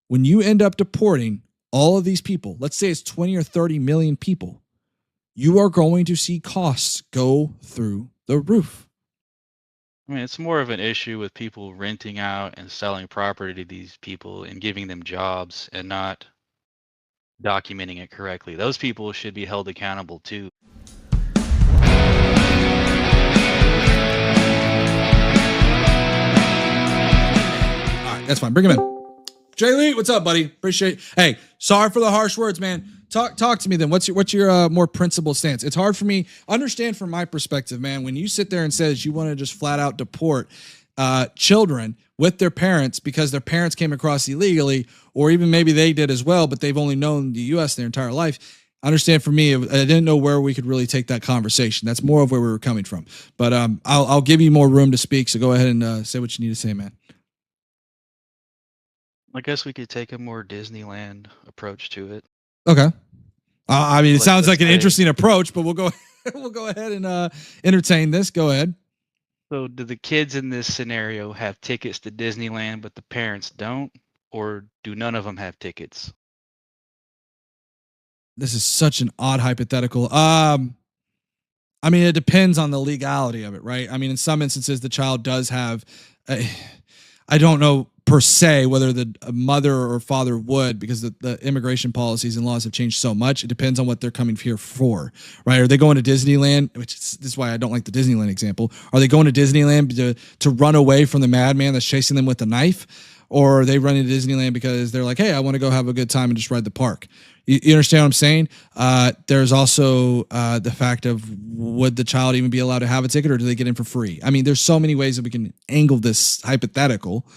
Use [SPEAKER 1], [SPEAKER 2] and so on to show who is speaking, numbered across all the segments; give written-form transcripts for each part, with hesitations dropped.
[SPEAKER 1] when you end up deporting all of these people, let's say it's 20 or 30 million people, you are going to see costs go through the roof.
[SPEAKER 2] I mean, it's more of an issue with people renting out and selling property to these people and giving them jobs and not documenting it correctly. Those people should be held accountable too.
[SPEAKER 1] All right, that's fine. Bring him in. Jay Lee, what's up, buddy? Appreciate it. Hey, sorry for the harsh words, man. Talk to me then. What's your more principled stance? It's hard for me. Understand from my perspective, man, when you sit there and says you want to just flat out deport children with their parents because their parents came across illegally, or even maybe they did as well, but they've only known the U.S. their entire life. Understand for me, I didn't know where we could really take that conversation. That's more of where we were coming from. But I'll give you more room to speak. So go ahead and say what you need to say, man.
[SPEAKER 2] I guess we could take a more Disneyland approach to it.
[SPEAKER 1] Okay. I mean, it sounds like an
[SPEAKER 2] say,
[SPEAKER 1] interesting approach, but we'll go ahead and entertain this. Go ahead.
[SPEAKER 2] So do the kids in this scenario have tickets to Disneyland, but the parents don't? Or do none of them have tickets?
[SPEAKER 1] This is such an odd hypothetical. I mean, it depends on the legality of it, right? I mean, in some instances, the child does have, I don't know per se whether the mother or father would, because the immigration policies and laws have changed so much. It depends on what they're coming here for, right? Are they going to Disneyland? This is why I don't like the Disneyland example. Are they going to Disneyland to run away from the madman that's chasing them with a knife? Or are they running to Disneyland because they're like, hey, I want to go have a good time and just ride the park? You understand what I'm saying? There's also the fact of, would the child even be allowed to have a ticket, or do they get in for free? I mean, there's so many ways that we can angle this hypothetical.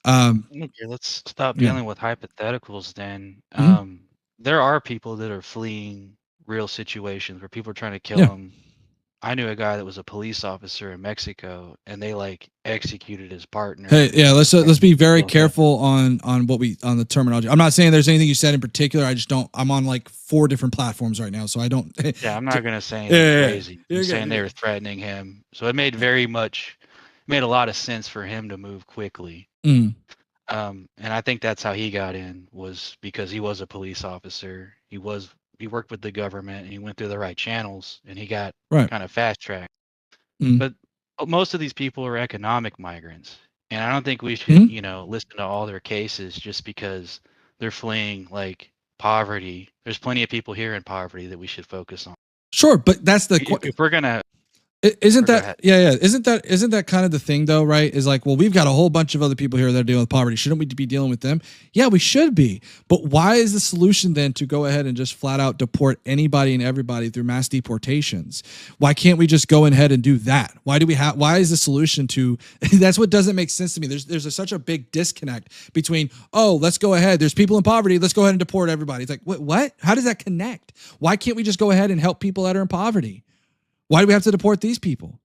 [SPEAKER 2] Okay, let's stop dealing with hypotheticals then. There are people that are fleeing real situations where people are trying to kill them. I knew a guy that was a police officer in Mexico, and they like executed his partner.
[SPEAKER 1] Hey, yeah, let's be very careful on the terminology. I'm not saying there's anything you said in particular. I just don't. I'm on like 4 different platforms right now, so I don't.
[SPEAKER 2] Yeah, I'm not gonna say anything crazy. I'm saying they were threatening him, so it made a lot of sense for him to move quickly. And I think that's how he got in, was because he was a police officer. He worked with the government, and he went through the right channels, and he got kind of fast tracked. But most of these people are economic migrants, and I don't think we should, listen to all their cases just because they're fleeing like poverty. There's plenty of people here in poverty that we should focus on.
[SPEAKER 1] Sure, but that's the
[SPEAKER 2] if we're gonna.
[SPEAKER 1] Isn't that Isn't that kind of the thing though, right? Is like, well, we've got a whole bunch of other people here that are dealing with poverty. Shouldn't we be dealing with them? Yeah, we should be. But why is the solution then to go ahead and just flat out deport anybody and everybody through mass deportations? Why can't we just go ahead and do that? Why is the solution to that's what doesn't make sense to me. There's such a big disconnect between, oh, let's go ahead. There's people in poverty. Let's go ahead and deport everybody. It's like, what? How does that connect? Why can't we just go ahead and help people that are in poverty? Why do we have to deport these people?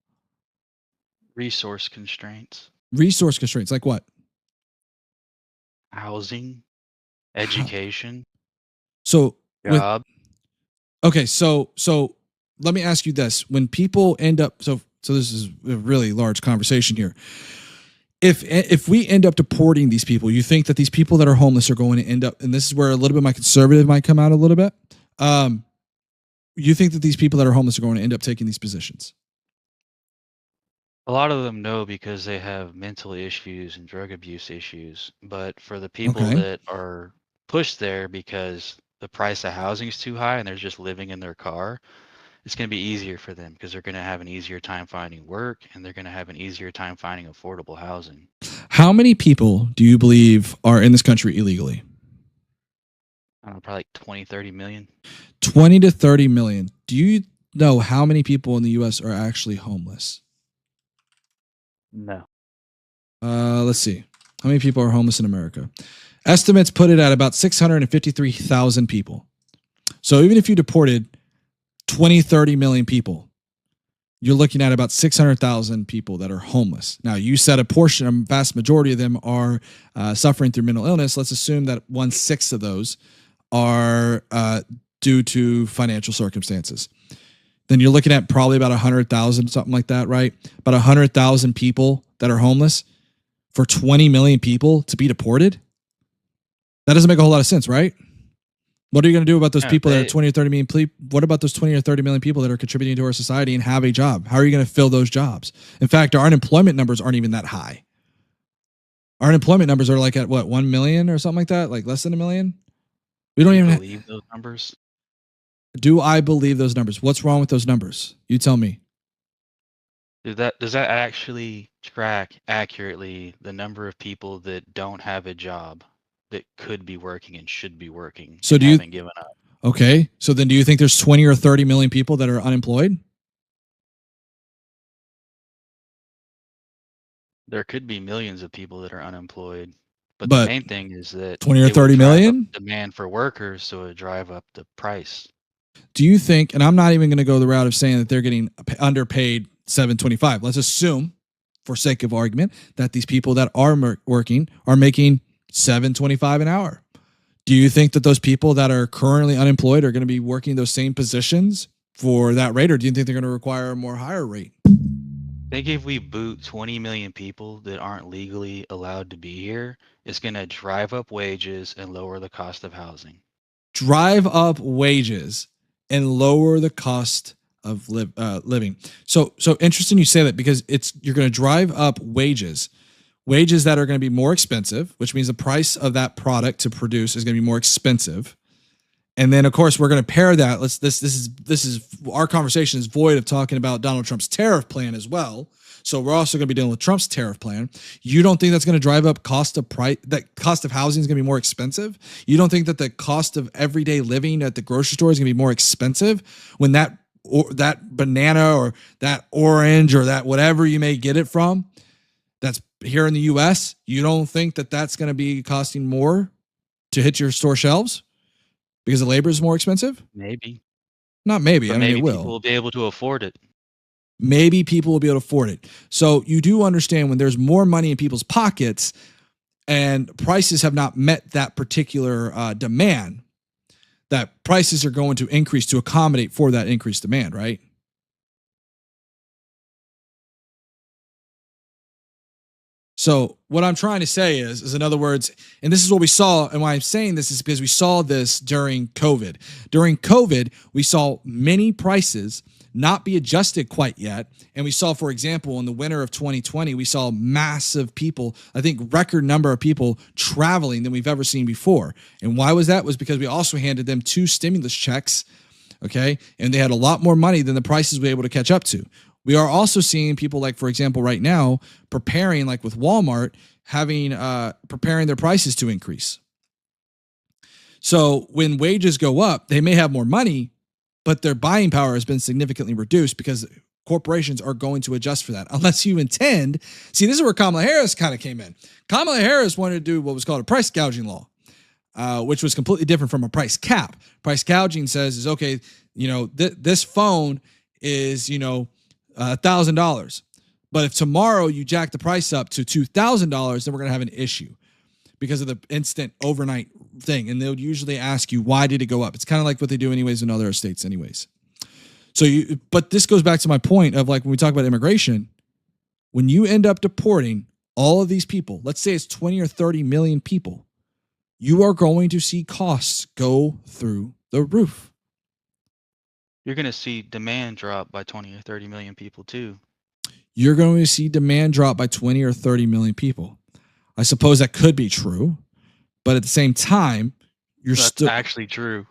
[SPEAKER 2] Resource constraints.
[SPEAKER 1] Resource constraints, like what?
[SPEAKER 2] Housing, education,
[SPEAKER 1] job. So let me ask you this: when people end up, so this is a really large conversation here. If we end up deporting these people, you think that these people that are homeless are going to end up, and this is where a little bit of my conservative might come out a little bit. You think that these people that are homeless are going to end up taking these positions?
[SPEAKER 2] A lot of them know, because they have mental issues and drug abuse issues. But for the people that are pushed there because the price of housing is too high and they're just living in their car, it's going to be easier for them because they're going to have an easier time finding work, and they're going to have an easier time finding affordable housing. How
[SPEAKER 1] many people do you believe are in this country illegally?
[SPEAKER 2] I don't know, probably like 20, 30 million.
[SPEAKER 1] 20 to 30 million. Do you know how many people in the U.S. are actually homeless?
[SPEAKER 2] No.
[SPEAKER 1] Let's see. How many people are homeless in America? Estimates put it at about 653,000 people. So even if you deported 20, 30 million people, you're looking at about 600,000 people that are homeless. Now, you said a vast majority of them are suffering through mental illness. Let's assume that 1/6 of those are due to financial circumstances. Then you're looking at probably about 100,000, something like that, right? About 100,000 people that are homeless for 20 million people to be deported. That doesn't make a whole lot of sense, right? What are you going to do about those people that are 20 or 30 million? What about those 20 or 30 million people that are contributing to our society and have a job? How are you going to fill those jobs? In fact, our unemployment numbers aren't even that high. Our unemployment numbers are like at what, 1 million or something like that? Like less than 1 million? We don't even
[SPEAKER 2] believe those numbers.
[SPEAKER 1] Do I believe those numbers? What's wrong with those numbers? You tell me.
[SPEAKER 2] Does that actually track accurately the number of people that don't have a job that could be working and should be working?
[SPEAKER 1] So
[SPEAKER 2] and haven't given up?
[SPEAKER 1] Okay. So then do you think there's 20 or 30 million people that are unemployed?
[SPEAKER 2] There could be millions of people that are unemployed. But the main thing is that
[SPEAKER 1] 20 or 30 million
[SPEAKER 2] demand for workers, so it drive up the price.
[SPEAKER 1] Do you think, and I'm not even going to go the route of saying that they're getting underpaid $7.25. Let's assume, for sake of argument, that these people that are working are making $7.25 an hour. Do you think that those people that are currently unemployed are going to be working those same positions for that rate, or do you think they're going to require a more higher rate?
[SPEAKER 2] I think if we boot 20 million people that aren't legally allowed to be here, it's going to drive up wages and lower the cost of housing.
[SPEAKER 1] Drive up wages and lower the cost of living. So interesting you say that, because you're going to drive up wages that are going to be more expensive, which means the price of that product to produce is going to be more expensive. And then of course we're going to pair that. This is our conversation is void of talking about Donald Trump's tariff plan as well. So we're also going to be dealing with Trump's tariff plan. You don't think that's going to drive up that cost of housing is going to be more expensive? You don't think that the cost of everyday living at the grocery store is going to be more expensive when that banana or that orange or that whatever you may get it from that's here in the US, you don't think that that's going to be costing more to hit your store shelves because the labor is more expensive?
[SPEAKER 2] Maybe.
[SPEAKER 1] Not maybe.
[SPEAKER 2] But
[SPEAKER 1] I mean,
[SPEAKER 2] maybe
[SPEAKER 1] it will.
[SPEAKER 2] people will be able to afford it.
[SPEAKER 1] Maybe people will be able to afford it. So you do understand when there's more money in people's pockets and prices have not met that particular demand, that prices are going to increase to accommodate for that increased demand, right? So what I'm trying to say is in other words, and this is what we saw, and why I'm saying this is because we saw this during COVID. During COVID, we saw many prices not be adjusted quite yet. And we saw, for example, in the winter of 2020, we saw massive people, I think record number of people traveling than we've ever seen before. And why was that? Was because we also handed them 2 stimulus checks, okay? And they had a lot more money than the prices we were able to catch up to. We are also seeing people like, for example, right now, preparing, like with Walmart, preparing their prices to increase. So when wages go up, they may have more money, but their buying power has been significantly reduced because corporations are going to adjust for that. Unless you intend, see, this is where Kamala Harris kind of came in. Kamala Harris wanted to do what was called a price gouging law, which was completely different from a price cap. Price gouging says is, okay, this phone is, $1,000. But if tomorrow you jack the price up to $2,000, then we're going to have an issue because of the instant overnight thing. And they'll usually ask you, why did it go up? It's kind of like what they do anyways in other states anyways. But this goes back to my point of, like, when we talk about immigration, when you end up deporting all of these people, let's say it's 20 or 30 million people, you are going to see costs go through the roof.
[SPEAKER 2] You're going to see demand drop by 20 or 30 million people too.
[SPEAKER 1] You're going to see demand drop by 20 or 30 million people. I suppose that could be true, but at the same time,
[SPEAKER 2] That's still actually true.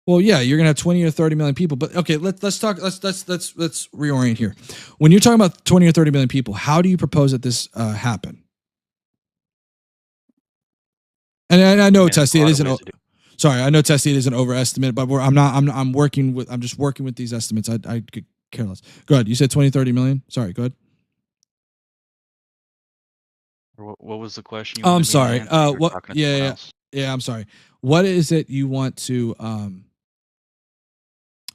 [SPEAKER 1] Well, yeah, you're gonna have 20 or 30 million people, but okay, let's reorient here. When you're talking about 20 or 30 million people, how do you propose that this happen? And I know, Tessie, it isn't. Sorry, I know, Tessie, it is an overestimate, but I'm just working with these estimates. I could care less. Go ahead. You said 20, 30 million. Sorry, go ahead.
[SPEAKER 2] What was the question?
[SPEAKER 1] I'm sorry. Yeah. I'm sorry. What is it you want to?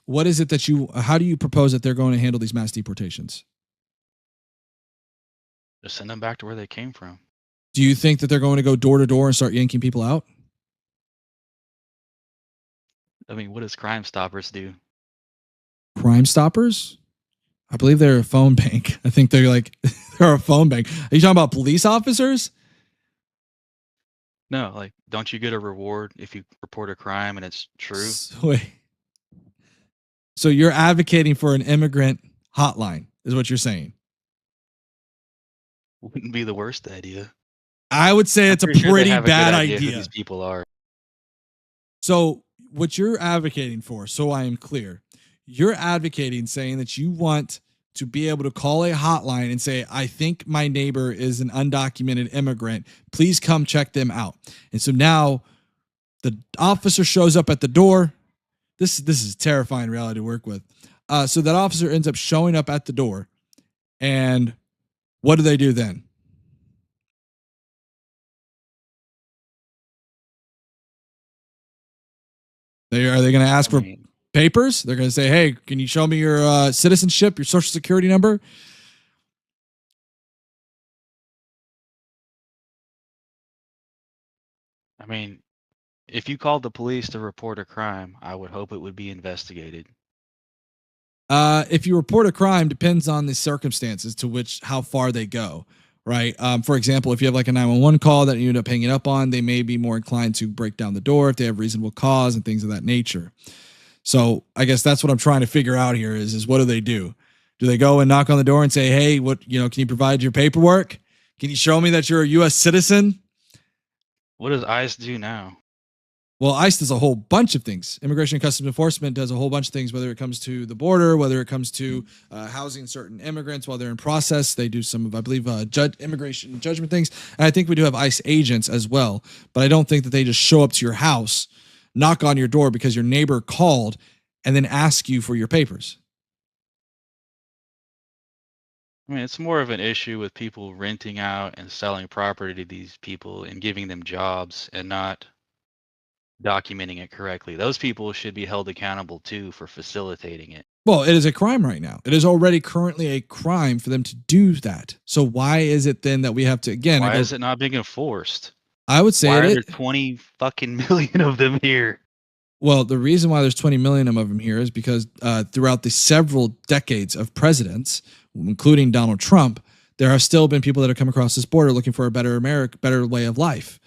[SPEAKER 1] What is it that how do you propose that they're going to handle these mass deportations?
[SPEAKER 2] Just send them back to where they came from.
[SPEAKER 1] Do you think that they're going to go door to door and start yanking people out?
[SPEAKER 2] I mean, what does Crime Stoppers do?
[SPEAKER 1] Crime Stoppers? I believe they're a phone bank. I think they're a phone bank. Are you talking about police officers?
[SPEAKER 2] No, like, don't you get a reward if you report a crime and it's true?
[SPEAKER 1] So you're advocating for an immigrant hotline, is what you're saying?
[SPEAKER 2] Wouldn't be the worst idea.
[SPEAKER 1] I would say
[SPEAKER 2] I'm
[SPEAKER 1] it's a
[SPEAKER 2] pretty sure they
[SPEAKER 1] pretty
[SPEAKER 2] have a good
[SPEAKER 1] bad
[SPEAKER 2] idea who
[SPEAKER 1] idea.
[SPEAKER 2] these people are.
[SPEAKER 1] So what you're advocating for, so I am clear, you're advocating saying that you want to be able to call a hotline and say, I think my neighbor is an undocumented immigrant. Please come check them out. And so now the officer shows up at the door. This is terrifying reality to work with. So that officer ends up showing up at the door. And what do they do then? Are they going to ask for papers? They're going to say, hey, can you show me your citizenship, your social security number?
[SPEAKER 2] I mean, if you called the police to report a crime, I would hope it would be investigated.
[SPEAKER 1] If you report a crime, depends on the circumstances to which how far they go, right? For example, if you have like a 911 call that you end up hanging up on, they may be more inclined to break down the door if they have reasonable cause and things of that nature. So I guess that's what I'm trying to figure out here is what do they do? Do they go and knock on the door and say, hey, what, can you provide your paperwork? Can you show me that you're a U.S. citizen?
[SPEAKER 2] What does ICE do now?
[SPEAKER 1] Well, ICE does a whole bunch of things. Immigration and Customs Enforcement does a whole bunch of things, whether it comes to the border, whether it comes to housing certain immigrants while they're in process. They do some of, I believe, immigration judgment things. And I think we do have ICE agents as well. But I don't think that they just show up to your house, knock on your door because your neighbor called, and then ask you for your papers.
[SPEAKER 2] I mean, it's more of an issue with people renting out and selling property to these people and giving them jobs and not documenting it correctly. Those people should be held accountable too for facilitating it.
[SPEAKER 1] Well, it is a crime right now. It is already currently a crime for them to do that. So why is it then that we have to, again,
[SPEAKER 2] why is it not being enforced?
[SPEAKER 1] I would say
[SPEAKER 2] why are there 20 fucking million of them here?
[SPEAKER 1] Well, the reason why there's 20 million of them here is because throughout the several decades of presidents, including Donald Trump, there have still been people that have come across this border looking for a better America, better way of life.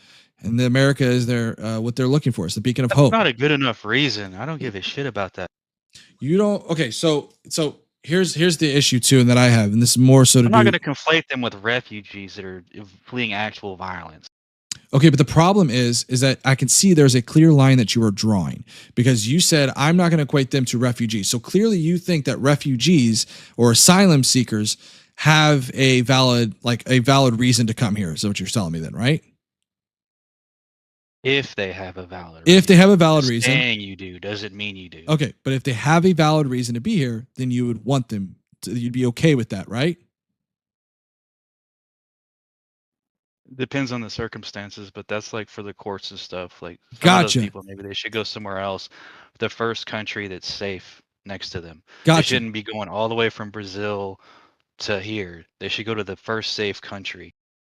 [SPEAKER 1] And the America is their what they're looking for. It's the beacon of hope.
[SPEAKER 2] That's not a good enough reason. I don't give a shit about that.
[SPEAKER 1] You don't. Okay, so here's the issue too, and that I have, and this is more so to
[SPEAKER 2] I'm not going to conflate them with refugees that are fleeing actual violence.
[SPEAKER 1] Okay, but the problem is that I can see there's a clear line that you are drawing because you said I'm not going to equate them to refugees. So clearly you think that refugees or asylum seekers have a valid reason to come here. Is that what you're telling me then, right?
[SPEAKER 2] If they have a valid
[SPEAKER 1] reason. If they have a valid reason.
[SPEAKER 2] Saying you do doesn't mean you do.
[SPEAKER 1] Okay, but if they have a valid reason to be here, then you would want them to, you'd be okay with that, right?
[SPEAKER 2] Depends on the circumstances, but that's like for the courts and stuff. Like
[SPEAKER 1] gotcha.
[SPEAKER 2] Those people, maybe they should go somewhere else. The first country that's safe next to them.
[SPEAKER 1] Gotcha.
[SPEAKER 2] They shouldn't be going all the way from Brazil to here. They should go to the first safe country.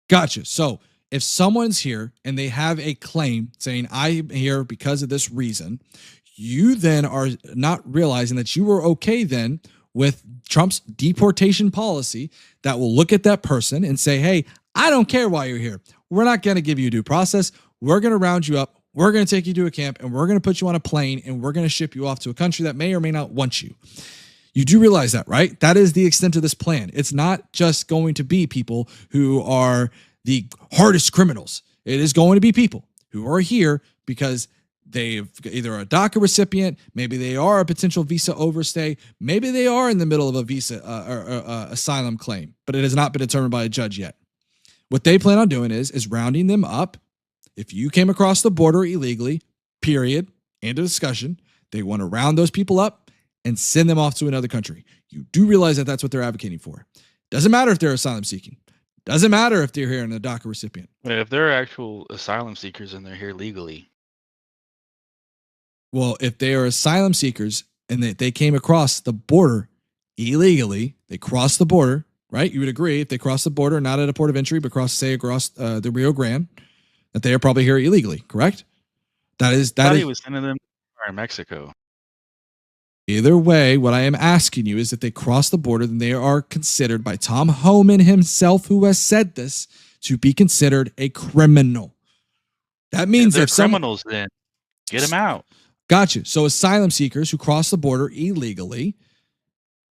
[SPEAKER 1] Gotcha. So if someone's here and they have a claim saying I'm here because of this reason, you then are not realizing that you were okay then with Trump's deportation policy that will look at that person and say, hey, I don't care why you're here. We're not going to give you due process. We're going to round you up. We're going to take you to a camp and we're going to put you on a plane and we're going to ship you off to a country that may or may not want you. You do realize that, right? That is the extent of this plan. It's not just going to be people who are the hardest criminals. It is going to be people who are here because they've either a DACA recipient, maybe they are a potential visa overstay, maybe they are in the middle of a visa or asylum claim, but it has not been determined by a judge yet. What they plan on doing is rounding them up. If you came across the border illegally, period, end of discussion, they want to round those people up and send them off to another country. You do realize that that's what they're advocating for. Doesn't matter if they're asylum seeking. Doesn't matter if they're here and a DACA recipient.
[SPEAKER 2] If they're actual asylum seekers and they're here legally.
[SPEAKER 1] Well, if they are asylum seekers and they came across the border illegally, they crossed the border, right? You would agree if they cross the border, not at a port of entry, but across the Rio Grande, that they are probably here illegally, correct? That is.
[SPEAKER 2] He was sending them in Mexico.
[SPEAKER 1] Either way, what I am asking you is if they cross the border, then they are considered by Tom Homan himself, who has said this, to be considered a criminal. That means
[SPEAKER 2] they're
[SPEAKER 1] if
[SPEAKER 2] criminals, then get them out.
[SPEAKER 1] Gotcha. So asylum seekers who cross the border illegally,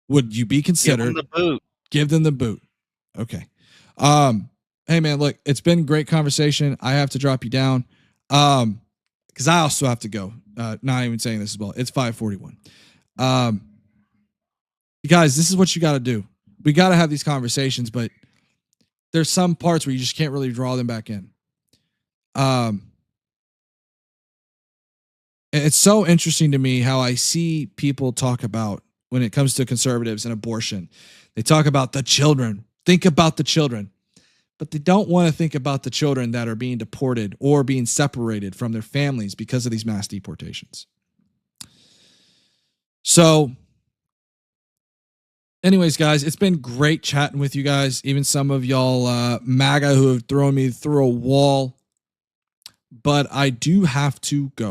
[SPEAKER 1] would you be considered?
[SPEAKER 2] Give them the boot.
[SPEAKER 1] Give them the boot. Okay. Hey man, look, it's been great conversation. I have to drop you down. Because I also have to go. Not even saying this as well. It's 5:41. You guys, this is what you got to do. We got to have these conversations, but there's some parts where you just can't really draw them back in. It's so interesting to me how I see people talk about when it comes to conservatives and abortion. They talk about the children. Think about the children. But they don't want to think about the children that are being deported or being separated from their families because of these mass deportations. So, anyways, guys, it's been great chatting with you guys. Even some of y'all MAGA who have thrown me through a wall. But I do have to go.